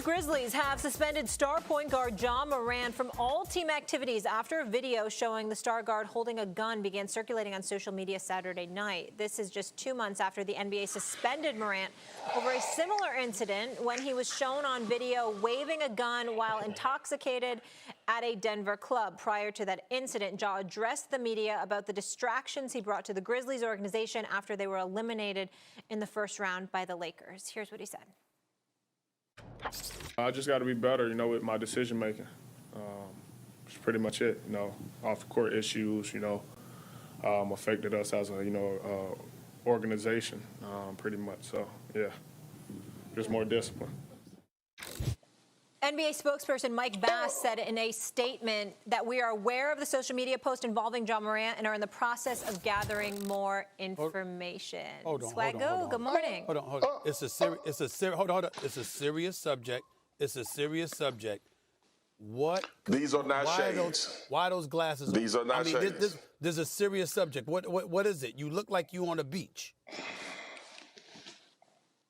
Grizzlies have suspended star point guard Ja Morant from all team activities after a video showing the star guard holding a gun began circulating on social media Saturday night. This is just 2 months after the NBA suspended Morant over a similar incident when he was shown on video waving a gun while intoxicated at a Denver club. Prior to that incident, Ja addressed the media about the distractions he brought to the Grizzlies organization after they were eliminated in the first round by the Lakers. Here's what he said. I just got to be better, with my decision making. That's pretty much it. Off the court issues, affected us as a, organization, pretty much. So, yeah, just more discipline. NBA spokesperson Mike Bass said in a statement that we are aware of the social media post involving Ja Morant and are in the process of gathering more information. Hold on. Good morning. Hold on. It's a serious subject. It's a serious subject. What? These are not shades. Why those glasses? These are not shades. This is a serious subject. What is it? You look like you on a beach.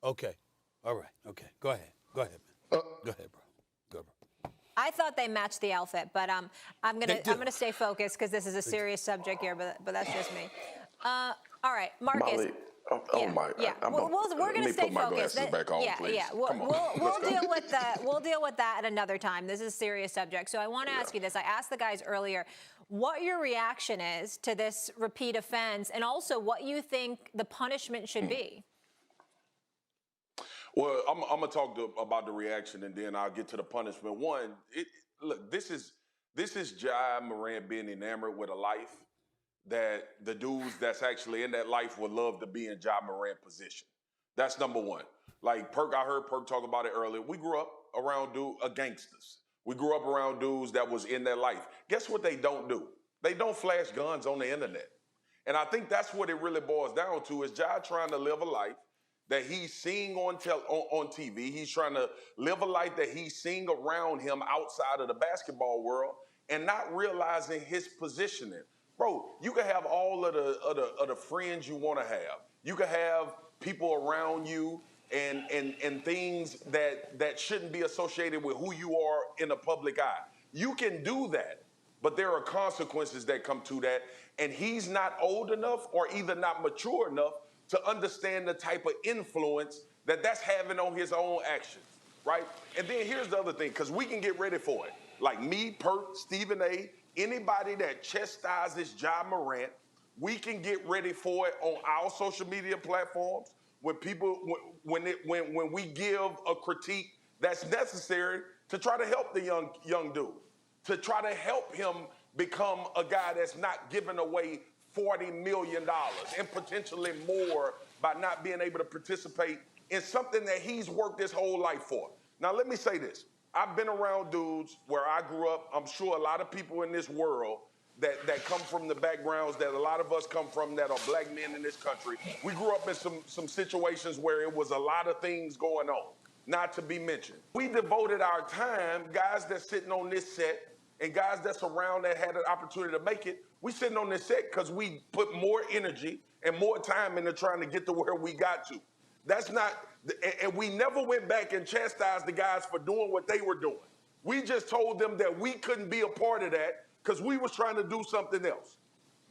Okay. All right. Okay. Go ahead, man. Go ahead, bro. I thought they matched the outfit, but I'm gonna stay focused because this is a serious subject here. But that's just me. All right, Marcus. Molly. We're gonna stay focused. Back on, please. We'll deal with that at another time. This is a serious subject. So I want to ask you this. I asked the guys earlier what your reaction is to this repeat offense, and also what you think the punishment should be. Well, I'm going to talk about the reaction, and then I'll get to the punishment. One, look, this is Ja Morant being enamored with a life that the dudes that's actually in that life would love to be in Ja Morant position. That's number one. Like Perk, I heard Perk talk about it earlier. We grew up around gangsters. We grew up around dudes that was in their life. Guess what they don't do? They don't flash guns on the internet. And I think that's what it really boils down to is Ja trying to live a life that he's seeing on TV. He's trying to live a life that he's seeing around him outside of the basketball world and not realizing his positioning. Bro, you can have all of the friends you want to have. You can have people around you and things that shouldn't be associated with who you are in the public eye. You can do that, but there are consequences that come to that. And he's not old enough or either not mature enough to understand the type of influence that's having on his own actions, right? And then here's the other thing, because we can get ready for it. Like me, Perk, Stephen A., anybody that chastises Ja Morant, we can get ready for it on our social media platforms when when we give a critique that's necessary to try to help the young dude, to try to help him become a guy that's not giving away $40 million and potentially more by not being able to participate in something that he's worked his whole life for. Now, let me say this. I've been around dudes where I grew up. I'm sure a lot of people in this world that come from the backgrounds that a lot of us come from that are black men in this country. We grew up in some situations where it was a lot of things going on, not to be mentioned. We devoted our time, guys that's sitting on this set, and guys that's around that had an opportunity to make it, we sitting on this set because we put more energy and more time into trying to get to where we got to. That's not, and we never went back and chastised the guys for doing what they were doing. We just told them that we couldn't be a part of that because we was trying to do something else.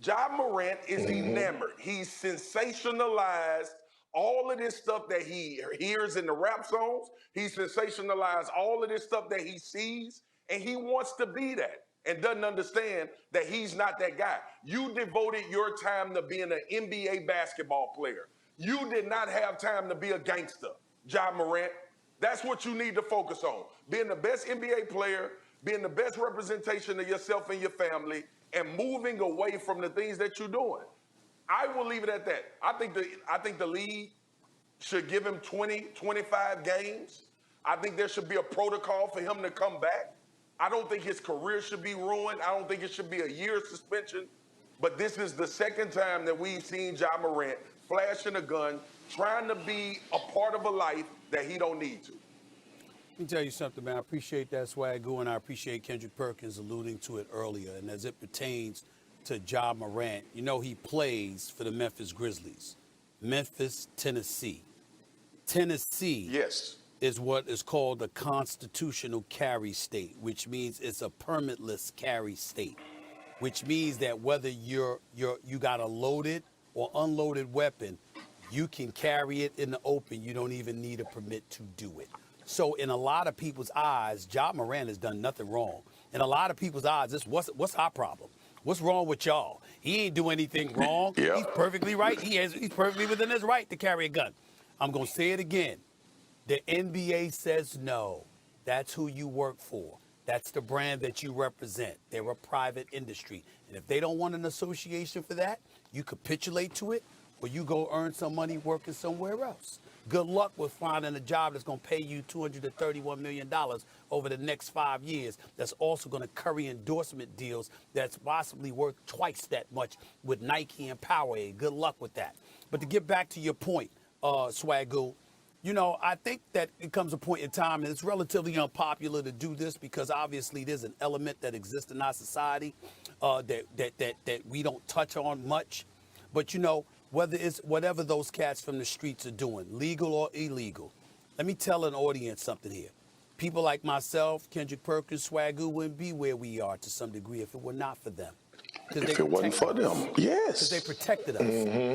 Ja Morant is enamored. He's sensationalized all of this stuff that he hears in the rap songs. He's sensationalized all of this stuff that he sees. And he wants to be that and doesn't understand that he's not that guy. You devoted your time to being an NBA basketball player. You did not have time to be a gangster, Ja Morant. That's what you need to focus on. Being the best NBA player, being the best representation of yourself and your family, and moving away from the things that you're doing. I will leave it at that. I think the league should give him 20, 25 games. I think there should be a protocol for him to come back. I don't think his career should be ruined. I don't think it should be a year suspension. But this is the second time that we've seen Ja Morant flashing a gun, trying to be a part of a life that he don't need to. Let me tell you something, man. I appreciate that swagoo, and I appreciate Kendrick Perkins alluding to it earlier. And as it pertains to Ja Morant, he plays for the Memphis Grizzlies. Memphis, Tennessee. Tennessee yes. is what is called a constitutional carry state, which means it's a permitless carry state, which means that whether you got a loaded or unloaded weapon, you can carry it in the open. You don't even need a permit to do it. So in a lot of people's eyes, Ja Morant has done nothing wrong. In a lot of people's eyes, what's our problem? What's wrong with y'all? He ain't do anything wrong. Yeah. He's perfectly right. He's perfectly within his right to carry a gun. I'm going to say it again. The NBA says no. That's who you work for. That's the brand that you represent. They're a private industry. And if they don't want an association for that, you capitulate to it or you go earn some money working somewhere else. Good luck with finding a job that's going to pay you $231 million over the next 5 years. That's also going to curry endorsement deals that's possibly worth twice that much with Nike and Powerade. Good luck with that. But to get back to your point, Swagoo, you know, I think that it comes a point in time, and it's relatively unpopular to do this because obviously there's an element that exists in our society that we don't touch on much. But, you know, whether it's whatever those cats from the streets are doing, legal or illegal, let me tell an audience something here. People like myself, Kendrick Perkins, Swagoo wouldn't be where we are to some degree if it were not for them. If it wasn't for them, Because they yes. protected us.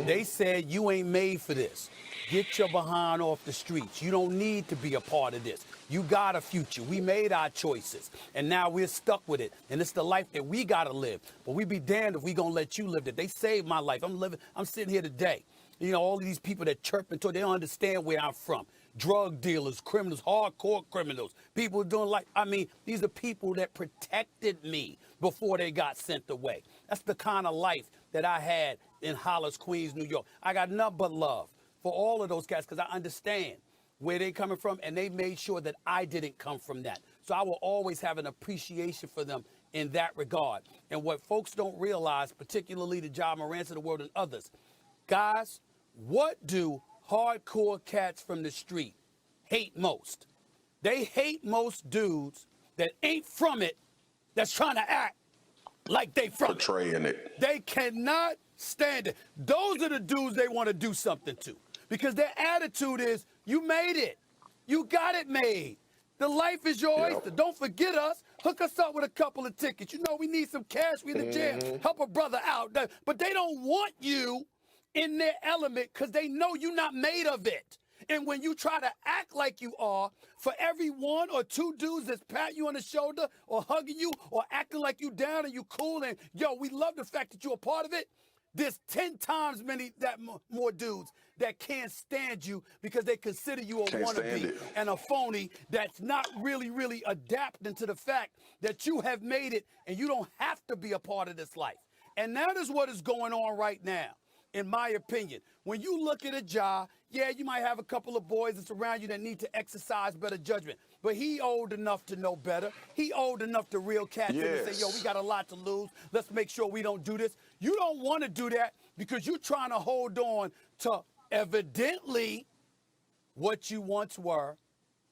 They said, you ain't made for this. Get your behind off the streets. You don't need to be a part of this. You got a future. We made our choices. And now we're stuck with it. And it's the life that we got to live. But we be damned if we going to let you live it. They saved my life. I'm sitting here today. You know, all of these people that chirp and talk, they don't understand where I'm from. Drug dealers, criminals, hardcore criminals, people doing these are people that protected me before they got sent away. That's the kind of life that I had in Hollis, Queens, New York. I got nothing but love for all of those cats because I understand where they're coming from, and they made sure that I didn't come from that. So I will always have an appreciation for them in that regard. And what folks don't realize, particularly the Ja Morants of the world and others, guys, what do hardcore cats from the street hate most? They hate most dudes that ain't from it, that's trying to act like they from it. Portraying it. They cannot stand it. Those are the dudes they want to do something to because their attitude is, you made it. You got it made. The life is your oyster. Don't forget us. Hook us up with a couple of tickets. You know, we need some cash. We in the jam. Help a brother out. But they don't want you in their element because they know you're not made of it. And when you try to act like you are, for every one or two dudes that's patting you on the shoulder or hugging you or acting like you down and you cool and, yo, we love the fact that you're a part of it, there's 10 times more dudes that can't stand you because they consider you a wannabe and a phony that's not really adapting to the fact that you have made it and you don't have to be a part of this life. And that is what is going on right now, in my opinion. When you look at a Ja, yeah, you might have a couple of boys that's around you that need to exercise better judgment. But he old enough to know better. He old enough to reel cats in and say, yo, we got a lot to lose. Let's make sure we don't do this. You don't want to do that because you're trying to hold on to evidently what you once were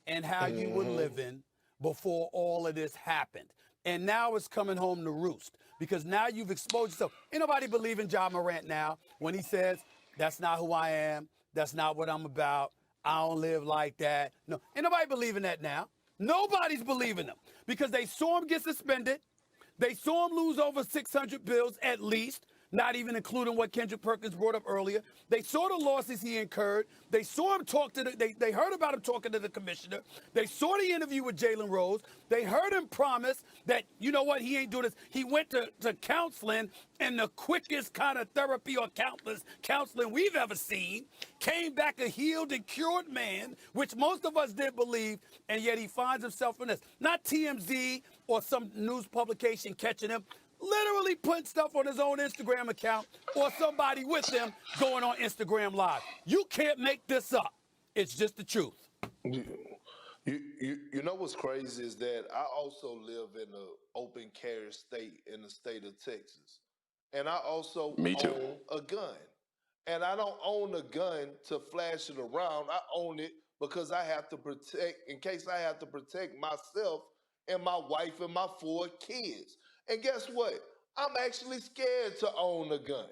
and how you were living before all of this happened. And now it's coming home to roost because now you've exposed yourself. Ain't nobody believing Ja Morant now when he says, that's not who I am. That's not what I'm about. I don't live like that. No, ain't nobody believing that now. Nobody's believing him because they saw him get suspended. They saw him lose over 600 bills at least, not even including what Kendrick Perkins brought up earlier. They saw the losses he incurred. They saw him talk to they heard about him talking to the commissioner. They saw the interview with Jalen Rose. They heard him promise that, you know what, he ain't doing this. He went to counseling, and the quickest kind of therapy or counseling we've ever seen, came back a healed and cured man, which most of us didn't believe, and yet he finds himself in this. Not TMZ or some news publication catching him, literally putting stuff on his own Instagram account or somebody with him going on Instagram Live. You can't make this up. It's just the truth. You know what's crazy is that I also live in an open carry state in the state of Texas. And I also own a gun. And I don't own a gun to flash it around. I own it because I have to protect, in case I have to protect myself and my wife and my 4 kids. And guess what? I'm actually scared to own a gun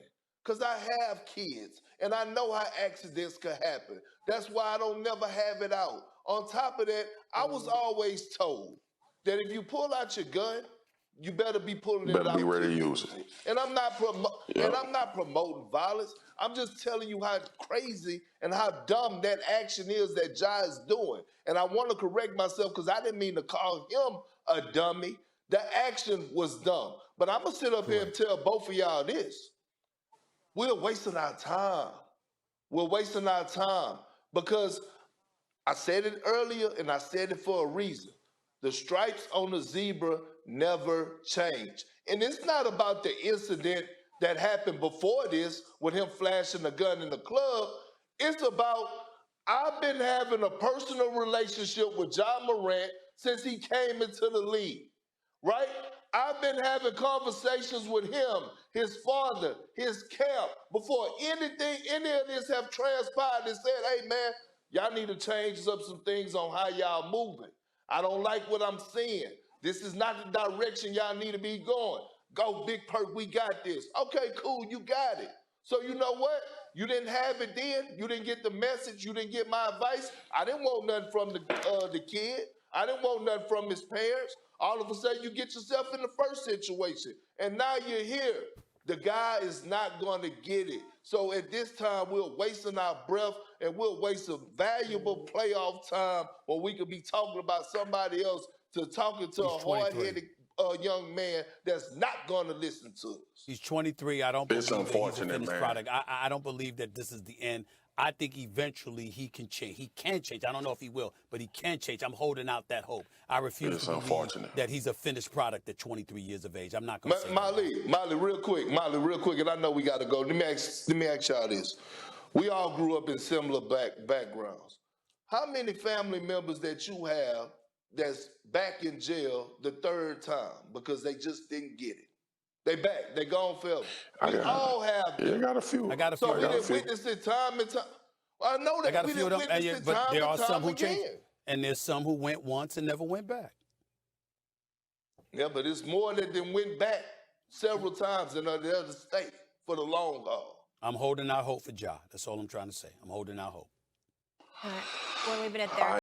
because I have kids and I know how accidents could happen. That's why I don't never have it out. On top of that, I was always told that if you pull out your gun, you better be pulling it out. Better be ready to use it. And I'm not promoting violence. I'm just telling you how crazy and how dumb that action is that Ja is doing. And I want to correct myself because I didn't mean to call him a dummy. The action was dumb. But I'm gonna sit up here and tell both of y'all this. We're wasting our time. We're wasting our time because I said it earlier and I said it for a reason. The stripes on the zebra never change. And it's not about the incident that happened before this with him flashing a gun in the club. It's about I've been having a personal relationship with Ja Morant since he came into the league, right? I've been having conversations with him, his father, his camp, before any of this have transpired and said, hey man, y'all need to change up some things on how y'all moving. I don't like what I'm seeing. This is not the direction y'all need to be going. Go Big Perk, we got this. Okay, cool, you got it. So you know what? You didn't have it then. You didn't get the message. You didn't get my advice. I didn't want nothing from the kid. I didn't want nothing from his parents. All of a sudden, you get yourself in the first situation, and now you're here. The guy is not going to get it. So at this time, we're wasting our breath and we're wasting valuable playoff time when we could be talking about somebody else to talking to a hard-headed young man that's not going to listen to us. He's 23. I don't believe that he's a finished product. I don't believe that this is the end. I think eventually he can change. He can change. I don't know if he will, but he can change. I'm holding out that hope. I refuse to believe that he's a finished product at 23 years of age. I'm not going to say that. Molly, real quick, and I know we got to go. Let me ask y'all this. We all grew up in similar backgrounds. How many family members that you have that's back in jail the third time because they just didn't get it? They back. They gone forever. We all have them. I got a few. So we didn't witness it time and time. I know that. I got a few of them, but there are some who changed. Again. And there's some who went once and never went back. Yeah, but it's more than went back several times in the other state for the long haul. I'm holding out hope for Ja. That's all I'm trying to say. I'm holding out hope. All right. We're leaving it there.